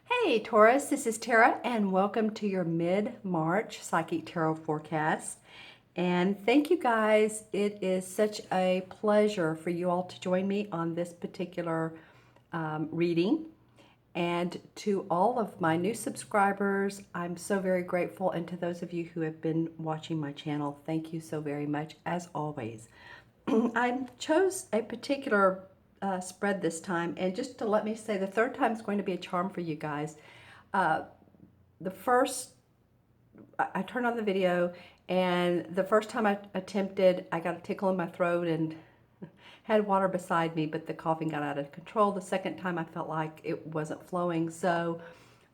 Hey Taurus, this is Tara and welcome to your mid-March Psychic Tarot forecast. And thank you guys. It is such a pleasure for you all to join me on this particular reading. And to all of my new subscribers, I'm so very grateful. And to those of you who have been watching my channel, thank you so very much as always. I chose a particular spread this time, and just to let me say, the third time is going to be a charm for you guys. The first, I turned on the video, and the first time I attempted, I got a tickle in my throat and had water beside me, but the coughing got out of control. The second time I felt like it wasn't flowing, so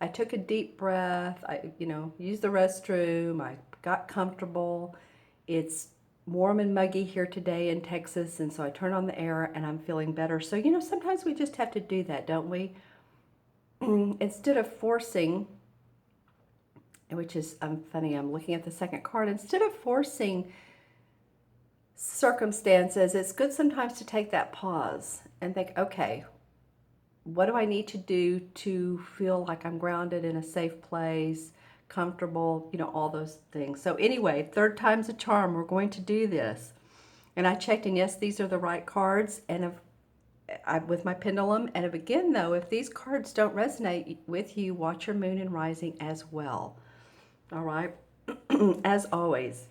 I took a deep breath. Used the restroom. I got comfortable. It's warm and muggy here today in Texas, and so I turned on the air and I'm feeling better. So, sometimes we just have to do that, don't we? Instead of forcing, which is funny, I'm looking at the second card, instead of forcing circumstances, it's good sometimes to take that pause and think, okay, what do I need to do to feel like I'm grounded in a safe place, comfortable, all those things. So anyway, third time's a charm. We're going to do this. And I checked, and yes, these are the right cards, and with my pendulum. And again, though, if these cards don't resonate with you, watch your moon and rising as well. All right? As always.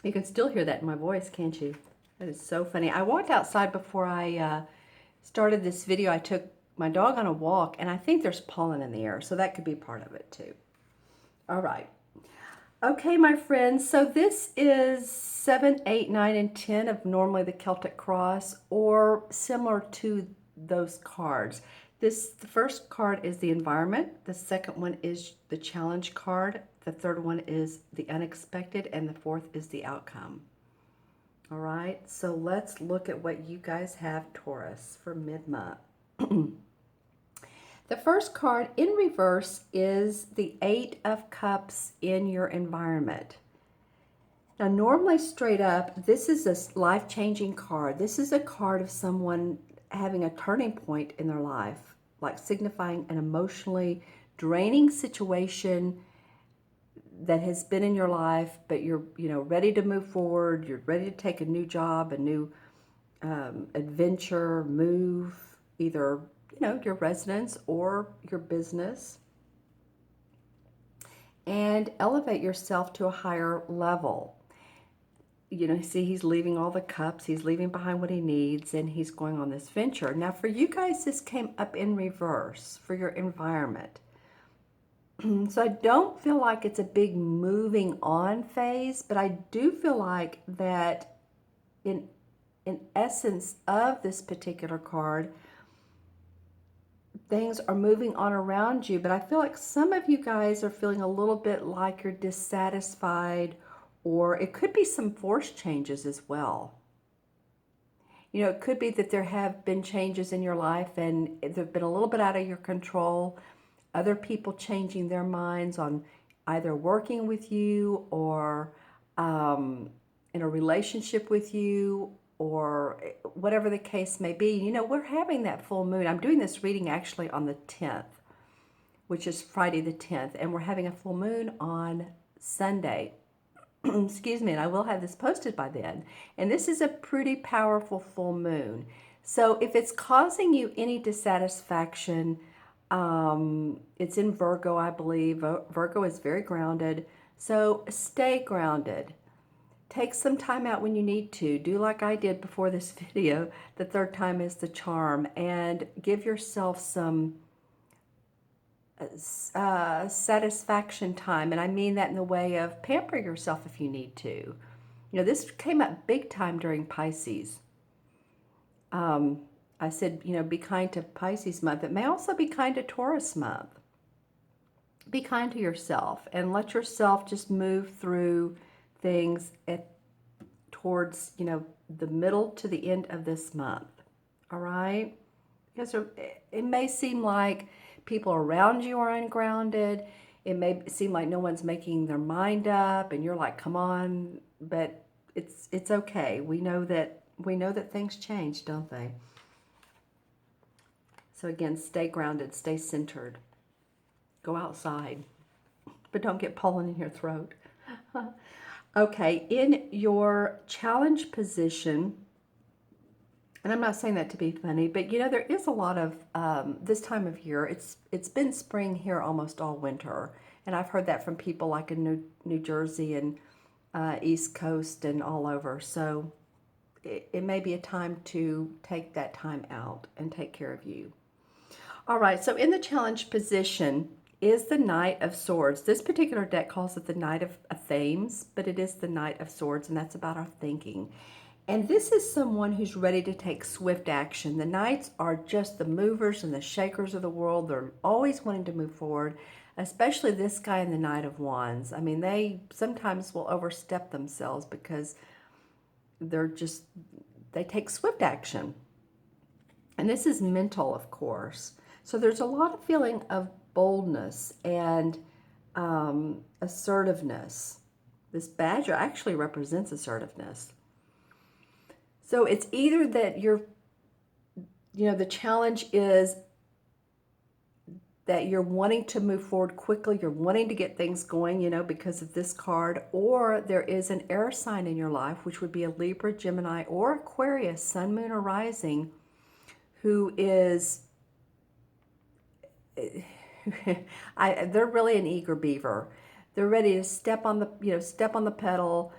You can still hear that in my voice, can't you? That is so funny. I walked outside before I started this video. I took my dog on a walk, and I think there's pollen in the air, so that could be part of it too. All right. Okay, my friends, so this is 7, 8, 9, and 10 of normally the Celtic Cross, or similar to those cards. The first card is the environment. The second one is the challenge card. The third one is the unexpected, and the fourth is the outcome. All right, so let's look at what you guys have, Taurus, for mid-month. The first card in reverse is the Eight of Cups in your environment. Now, normally straight up, this is a life-changing card. This is a card of someone having a turning point in their life, like signifying an emotionally draining situation that has been in your life, but you're ready to move forward. You're ready to take a new job, a new adventure, move, either your residence or your business, and elevate yourself to a higher level. See, he's leaving all the cups, he's leaving behind what he needs, and he's going on this venture. Now, for you guys, this came up in reverse for your environment. So I don't feel like it's a big moving on phase, but I do feel like that in essence of this particular card, things are moving on around you, but I feel like some of you guys are feeling a little bit like you're dissatisfied, or it could be some forced changes as well. It could be that there have been changes in your life and they've been a little bit out of your control. Other people changing their minds on either working with you or in a relationship with you, or whatever the case may be. We're having that full moon. I'm doing this reading actually on the 10th, which is Friday the 10th, and we're having a full moon on Sunday. Excuse me, and I will have this posted by then. And this is a pretty powerful full moon. So if it's causing you any dissatisfaction, it's in Virgo, I believe. Virgo is very grounded. So stay grounded. Take some time out when you need to. Do like I did before this video. The third time is the charm. And give yourself some satisfaction time. And I mean that in the way of pamper yourself if you need to. This came up big time during Pisces. I said, be kind to Pisces month. It may also be kind to Taurus month. Be kind to yourself and let yourself just move through things towards, the middle to the end of this month. All right? Because it may seem like people around you are ungrounded. It may seem like no one's making their mind up and you're like, come on, but it's okay. We know that things change, don't they? So again, stay grounded, stay centered. Go outside, but don't get pollen in your throat. Okay, in your challenge position, and I'm not saying that to be funny, but you know, there is a lot of this time of year. It's been spring here almost all winter, and I've heard that from people like in New Jersey and East Coast and all over. So it may be a time to take that time out and take care of you. All right, so in the challenge position is the Knight of Swords. This particular deck calls it the Knight of Themes, but it is the Knight of Swords, and that's about our thinking. And this is someone who's ready to take swift action. The Knights are just the movers and the shakers of the world. They're always wanting to move forward, especially this guy in the Knight of Wands. I mean, they sometimes will overstep themselves because they take swift action. And this is mental, of course. So there's a lot of feeling of boldness and assertiveness. This badger actually represents assertiveness. So it's either that the challenge is that you're wanting to move forward quickly, you're wanting to get things going, because of this card, or there is an air sign in your life, which would be a Libra, Gemini, or Aquarius, sun, moon, or rising, who is, they're really an eager beaver. They're ready to step on the pedal.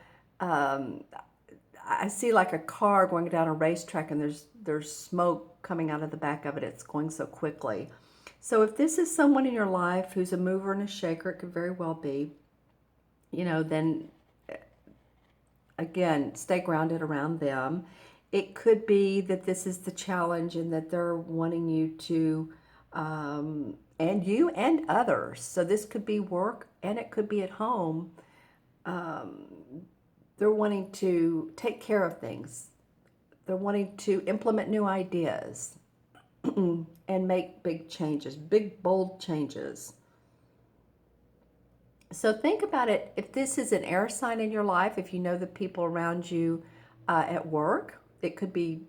I see like a car going down a racetrack and there's smoke coming out of the back of it. It's going so quickly. So if this is someone in your life who's a mover and a shaker, it could very well be, then again, stay grounded around them. It could be that this is the challenge and that they're wanting you to, and you and others. So this could be work and it could be at home. They're wanting to take care of things. They're wanting to implement new ideas and make big changes, big, bold changes. So think about it. If this is an air sign in your life, if you know the people around you at work, it could be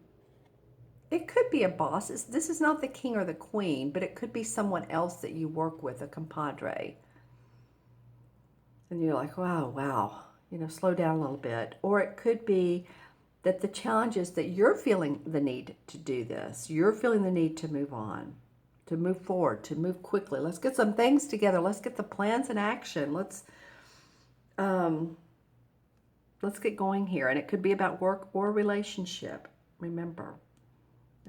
a boss. This is not the king or the queen, but it could be someone else that you work with, a compadre. And you're like, wow. Slow down a little bit. Or it could be that the challenge is that you're feeling the need to do this. You're feeling the need to move on, to move forward, to move quickly. Let's get some things together. Let's get the plans in action. Let's get going here. And it could be about work or relationship. Remember.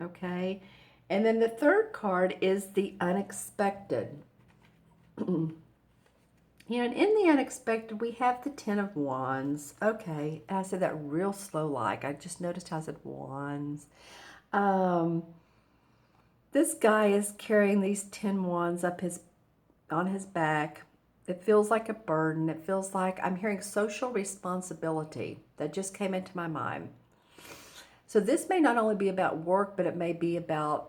Okay. And then the third card is the unexpected. And in the unexpected, we have the Ten of Wands. Okay, and I said that real slow like. I just noticed how I said wands. This guy is carrying these 10 wands on his back. It feels like a burden. It feels like I'm hearing social responsibility. That just came into my mind. So this may not only be about work, but it may be about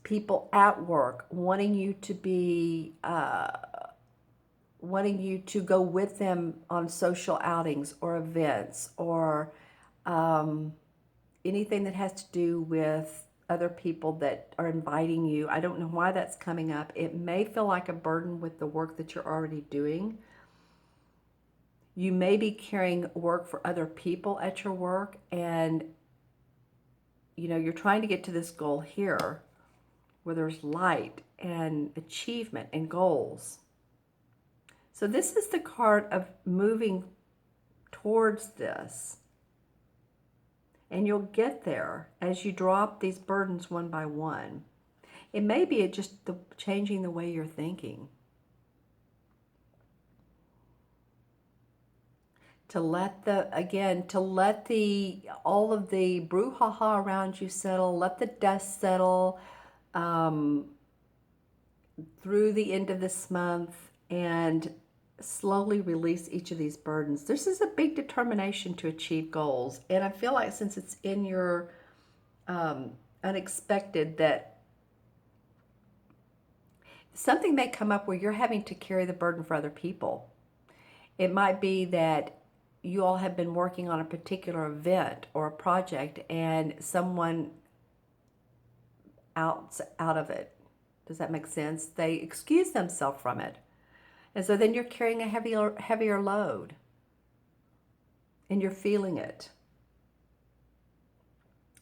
people at work wanting you to go with them on social outings or events or anything that has to do with other people that are inviting you. I don't know why that's coming up. It may feel like a burden with the work that you're already doing. You may be carrying work for other people at your work, and you're trying to get to this goal here where there's light and achievement and goals. So this is the card of moving towards this. And you'll get there as you drop these burdens one by one. It may be just changing the way you're thinking. To let all of the brouhaha around you settle, let the dust settle, through the end of this month, and slowly release each of these burdens. This is a big determination to achieve goals. And I feel like since it's in your unexpected, that something may come up where you're having to carry the burden for other people. It might be that you all have been working on a particular event or a project and someone out of it. Does that make sense? They excuse themselves from it. And so then you're carrying a heavier load. And you're feeling it.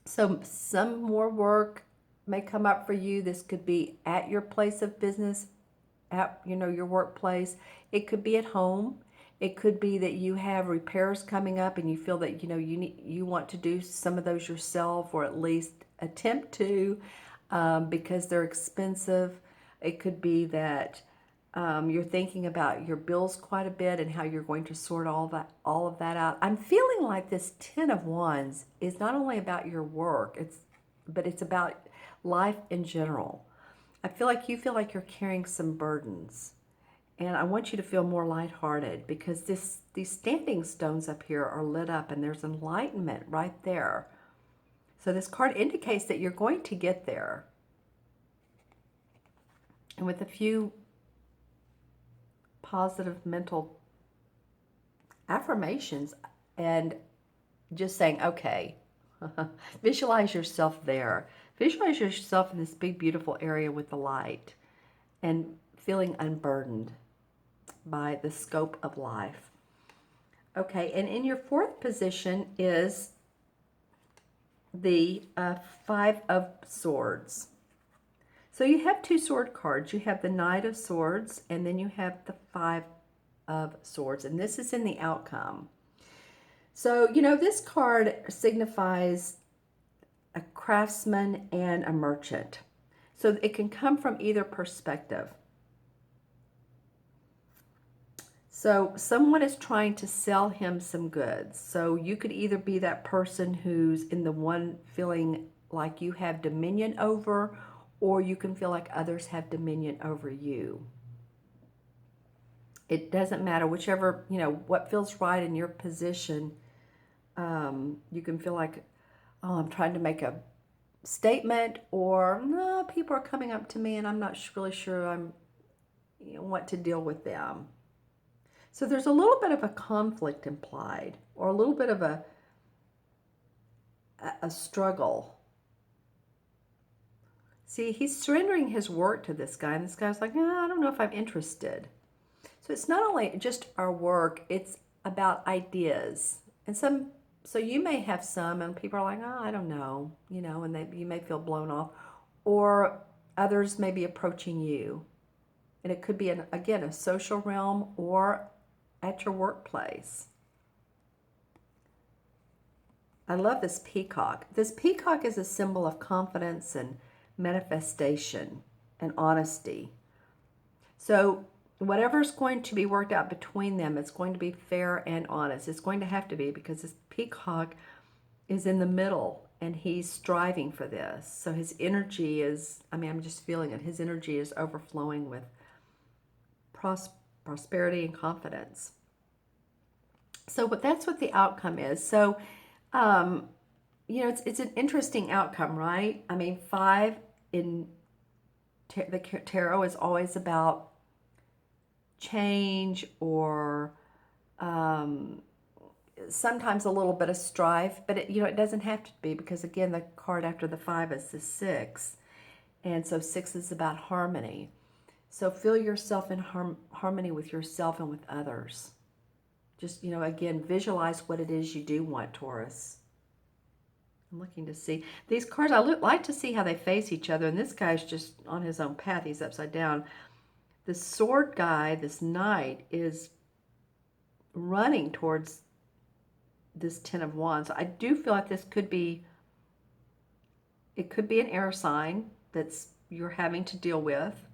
So some more work may come up for you. This could be at your place of business, at your workplace. It could be at home. It could be that you have repairs coming up and you feel that you want to do some of those yourself, or at least attempt to, because they're expensive. It could be that you're thinking about your bills quite a bit and how you're going to sort all of that out. I'm feeling like this Ten of Wands is not only about your work, but it's about life in general. I feel like you feel like you're carrying some burdens. And I want you to feel more lighthearted, because these standing stones up here are lit up and there's enlightenment right there. So this card indicates that you're going to get there. And with a few positive mental affirmations and just saying, okay, visualize yourself there. Visualize yourself in this big, beautiful area with the light and feeling unburdened by the scope of life. Okay, and in your fourth position is the Five of Swords. So you have two sword cards. You have the Knight of Swords, and then you have the Five of Swords, and this is in the outcome. So, this card signifies a craftsman and a merchant. So it can come from either perspective. So someone is trying to sell him some goods. So you could either be that person who's in the one feeling like you have dominion over, or you can feel like others have dominion over you. It doesn't matter, whichever, what feels right in your position. You can feel like, oh, I'm trying to make a statement, or no, people are coming up to me and I'm not really sure I'm want to deal with them. So there's a little bit of a conflict implied, or a little bit of a struggle. See, he's surrendering his work to this guy, and this guy's like, I don't know if I'm interested. So it's not only just our work, it's about ideas. And so you may have some, and people are like, oh, I don't know, and you may feel blown off. Or others may be approaching you. And it could be, again, a social realm or at your workplace. I love this peacock. This peacock is a symbol of confidence and manifestation and honesty. So whatever's going to be worked out between them, it's going to be fair and honest. It's going to have to be, because this peacock is in the middle and he's striving for this. So his energy is, I'm just feeling it. His energy is overflowing with prosperity and confidence. So, but that's what the outcome is. So, it's an interesting outcome, right? 5 in the tarot is always about change, or sometimes a little bit of strife, but it doesn't have to be, because again, the card after the 5 is the 6, and so 6 is about harmony. So feel yourself in harmony with yourself and with others. Just, again, visualize what it is you do want, Taurus. I'm looking to see these cards. I like to see how they face each other, and this guy's just on his own path. He's upside down. The sword guy, this knight, is running towards this Ten of Wands. I do feel like this could be, it could be an air sign that's you're having to deal with.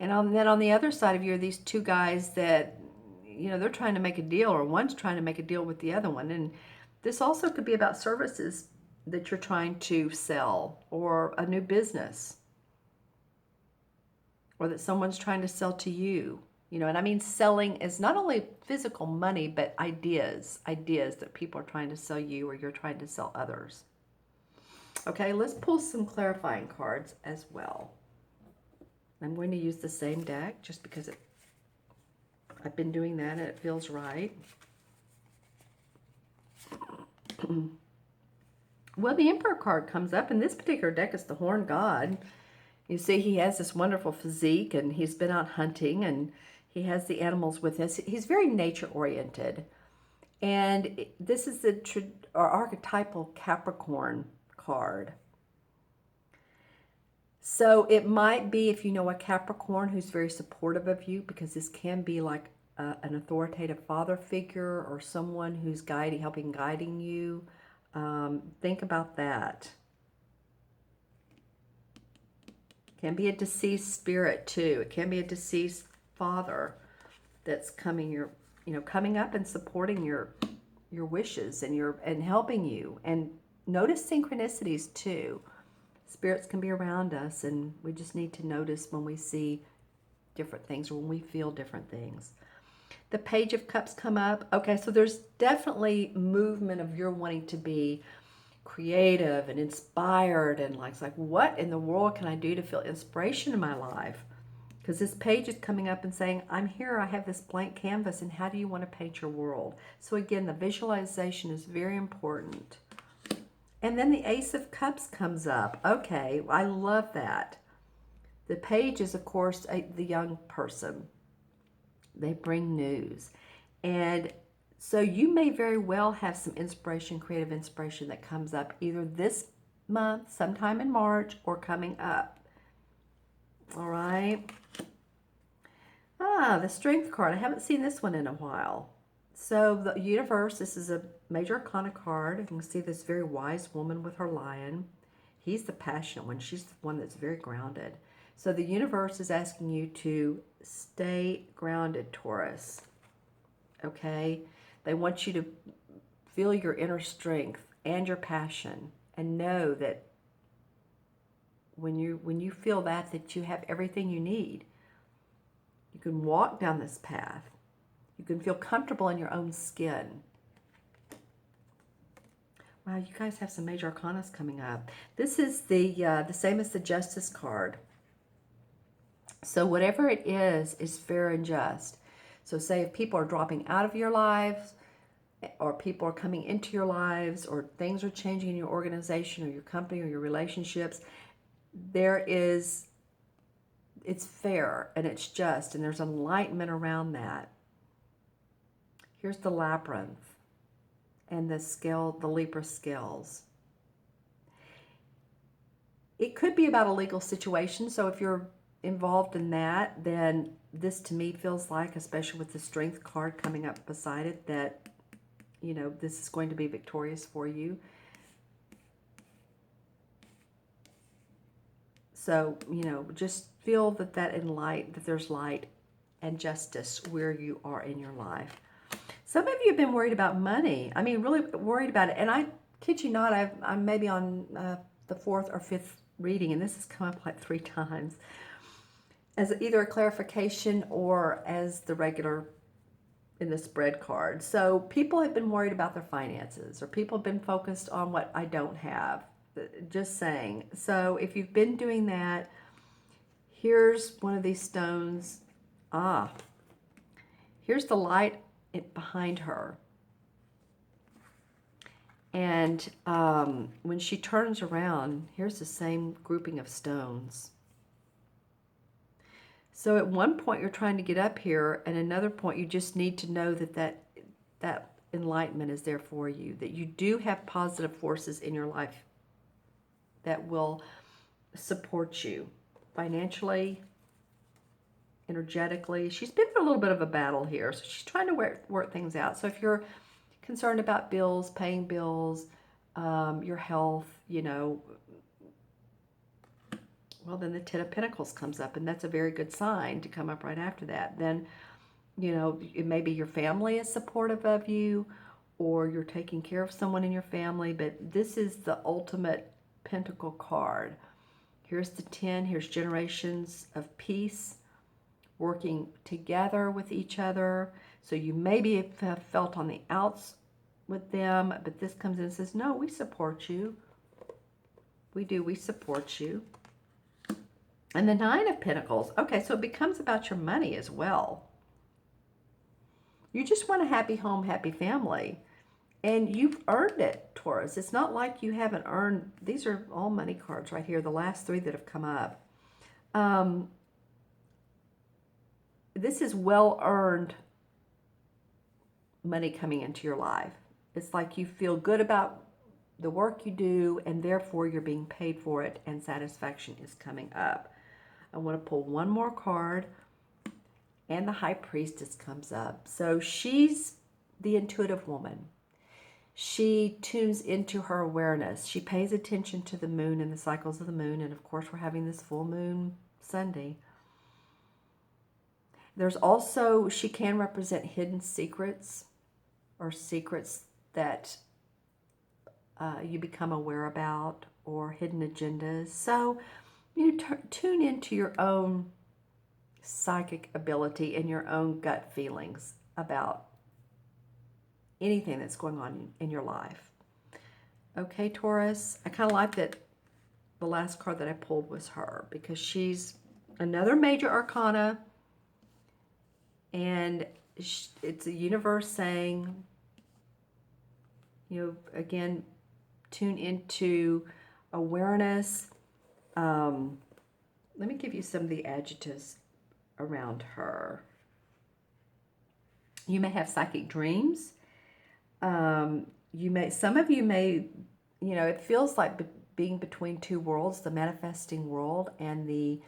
And then on the other side of you are these two guys that, they're trying to make a deal, or one's trying to make a deal with the other one. And this also could be about services that you're trying to sell, or a new business, or that someone's trying to sell to you. And selling is not only physical money, but ideas that people are trying to sell you, or you're trying to sell others. Okay, let's pull some clarifying cards as well. I'm going to use the same deck just because I've been doing that and it feels right. Well, the Emperor card comes up. In this particular deck, it's the Horned God. You see, he has this wonderful physique, and he's been out hunting, and he has the animals with us. He's very nature-oriented. And this is the archetypal Capricorn card. So it might be, if you know a Capricorn who's very supportive of you, because this can be like an authoritative father figure or someone who's guiding you. Think about that. Can be a deceased spirit too. It can be a deceased father that's coming up and supporting your wishes and helping you. And notice synchronicities too. Spirits can be around us, and we just need to notice when we see different things or when we feel different things. The Page of Cups come up. Okay, so there's definitely movement of your wanting to be creative and inspired, and like, it's like, what in the world can I do to feel inspiration in my life? Because this page is coming up and saying, I'm here, I have this blank canvas, and how do you want to paint your world? So again, the visualization is very important. And then the Ace of Cups comes up. Okay, I love that. The page is, of course, the young person. They bring news. And so you may very well have some inspiration, creative inspiration that comes up either this month, sometime in March, or coming up. All right. The Strength card. I haven't seen this one in a while. So the universe, this is a major arcana card. You can see this very wise woman with her lion. He's the passionate one. She's the one that's very grounded. So the universe is asking you to stay grounded, Taurus. Okay? They want you to feel your inner strength and your passion, and know that when you feel that you have everything you need. You can walk down this path. You can feel comfortable in your own skin. Wow, you guys have some major arcanas coming up. This is the same as the Justice card. So whatever it is fair and just. So say if people are dropping out of your lives, or people are coming into your lives, or things are changing in your organization or your company or your relationships, it's fair and it's just, and there's enlightenment around that. Here's the Labyrinth and the Libra scales. It could be about a legal situation, so if you're involved in that, then this to me feels like, especially with the Strength card coming up beside it, that this is going to be victorious for you. So, just feel that there's light and justice where you are in your life. Some of you have been worried about money. I mean, really worried about it. And I kid you not, I'm maybe on the 4th or 5th reading, and this has come up like 3 times as either a clarification or as the regular in the spread card. So people have been worried about their finances, or people have been focused on what I don't have. Just saying. So if you've been doing that, here's one of these stones. Here's the light behind her. And when she turns around, here's the same grouping of stones. So at one point you're trying to get up here, and another point you just need to know that enlightenment is there for you, that you do have positive forces in your life that will support you financially, energetically. She's been through a little bit of a battle here, so she's trying to work things out. So if you're concerned about bills, paying bills, your health, well, then the Ten of Pentacles comes up, and that's a very good sign to come up right after that. Then, maybe your family is supportive of you, or you're taking care of someone in your family, but this is the ultimate Pentacle card. Here's the 10. Here's generations of peace, working together with each other. So you maybe have felt on the outs with them, but this comes in and says, no, we support you. We do. We support you. And the 9 of Pentacles. Okay, so it becomes about your money as well. You just want a happy home, happy family. And you've earned it, Taurus. It's not like you haven't earned, these are all money cards right here, the last three that have come up. This is well-earned money coming into your life. It's like you feel good about the work you do, and therefore you're being paid for it, and satisfaction is coming up. I want to pull one more card, and the High Priestess comes up. So she's the intuitive woman. She tunes into her awareness. She pays attention to the moon and the cycles of the moon, and of course we're having this full moon Sunday. There's also, she can represent hidden secrets, or secrets that you become aware about, or hidden agendas. So you tune into your own psychic ability and your own gut feelings about anything that's going on in your life. Okay, Taurus, I kind of like that the last card that I pulled was her, because she's another major arcana, and it's a universe saying, you know, again, tune into awareness. Let me give you some of the adjectives around her. You may have psychic dreams. Some of you may, you know, it feels like being between two worlds, the manifesting world and the